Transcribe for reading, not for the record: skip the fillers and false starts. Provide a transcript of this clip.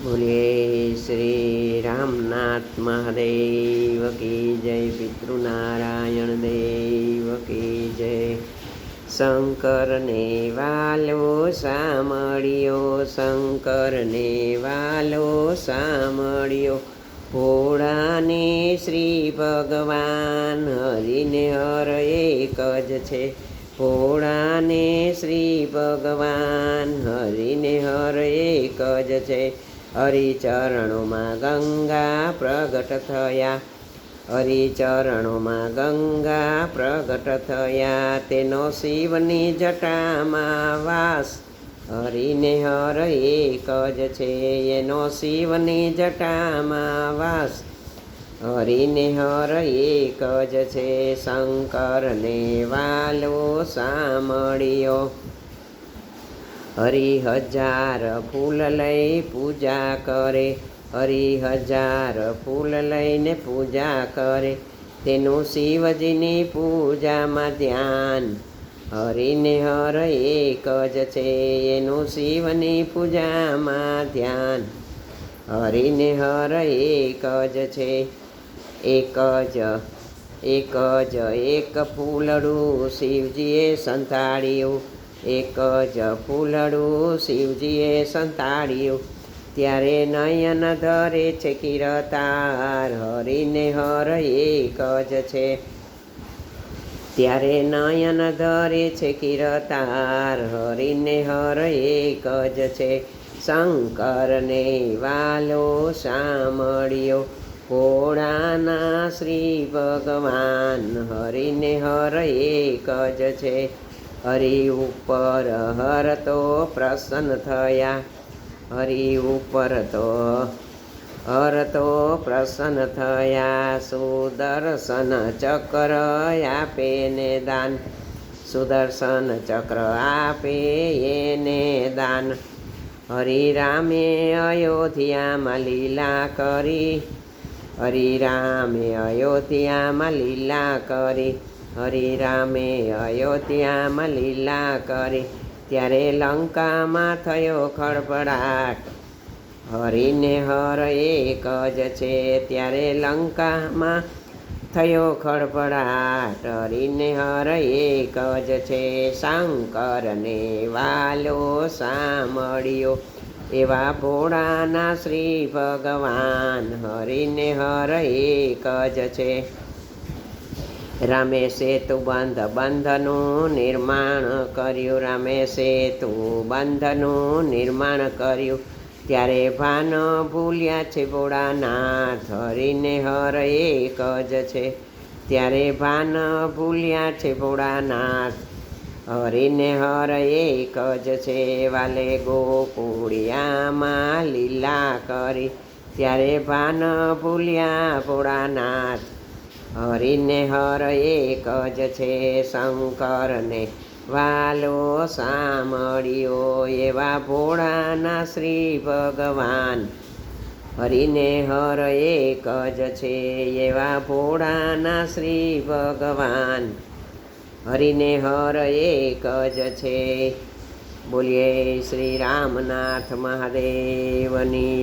बोलिए श्री रामनाथ महादेव की जय। पितृनारायण देव की जय। शंकर ने वालो सामळ्यो, शंकर ने वालो सामळ्यो। भोळा ने श्री भगवान, हरि ने हर एक ज छे। भोळा ने श्री भगवान, हरि ने हर एक ज छे। हरिचरणों में गंगा प्रगट थया, हरिचरणों में गंगा प्रगट थया। तेनो शिवनी जटा में वास, हरि ने हर एक ज छे। एनो शिवनी जटा में वास, हरि ने हर एक ज छे। शंकर ने वालो सामळ्यो, हरि हजार फूल लई पूजा करे। हरि हजार फूल लईने पूजा करे, तेनु शिवजीनी पूजा में ध्यान। हरि ने हर एक ज छे, एनु शिवनी पूजा में ध्यान। हरि ने हर एक ज छे। एक फूलड़ू शिवजीए संताड़्યું, एक ज फूलड़ू शिवजीए संताड़्યું। त्यारे नयन धरे छे किरतार, हरि ने हर एक ज छे। त्यारे नयन धरे छे किरतार, हरि ने हर एक ज छे। शंकर ने वालो सामळ्यो, भोळाना श्री भगवान, हरि ने हर एक ज छे। हरि ऊपर हर तो प्रसन्न थया, हरि ऊपर तो हर तो प्रसन्न थया। सुदर्शन चक्र आपे ने दान, सुदर्शन चक्र आपे एने दान। हरि रामे अयोध्या में लीला करी, हरि रामे अयोध्या में लीला करी। हरि रामे अयोध्या में लीला करी, त्यारे लंका में थयो खड़बड़ाट। हरि ने हर एक ज छे, त्यारे लंका में थयो खड़बड़ाट। हरि ने हर एक ज छे। शंकर ने वालो सामळ्यो, एवा भोळाना श्री भगवान, हरि ने हर एक ज छे। रामे सेतु बंधनु निर्माण कर्યું, रामे सेतु बंधनु निर्माण कर्યું। त्यारे भान भूल्या छे भोळानाथ, हरि ने हर एक ज छे। त्यारे भान भूल्या छे भोळानाथ, हरि ने हर एक ज छे। वाले गोकुळिया मां लीला करी, त्यारे भान भूल्या भोळानाथ, हरि ने हर एक ज छे। शंकर ने वालो सामळ्यो, एवा भोळाना श्री भगवान, हरि ने हर एक ज छे। एवा भोळाना श्री भगवान, हरि ने हर एक ज छे। बोलिए श्री रामनाथ महादेवनी।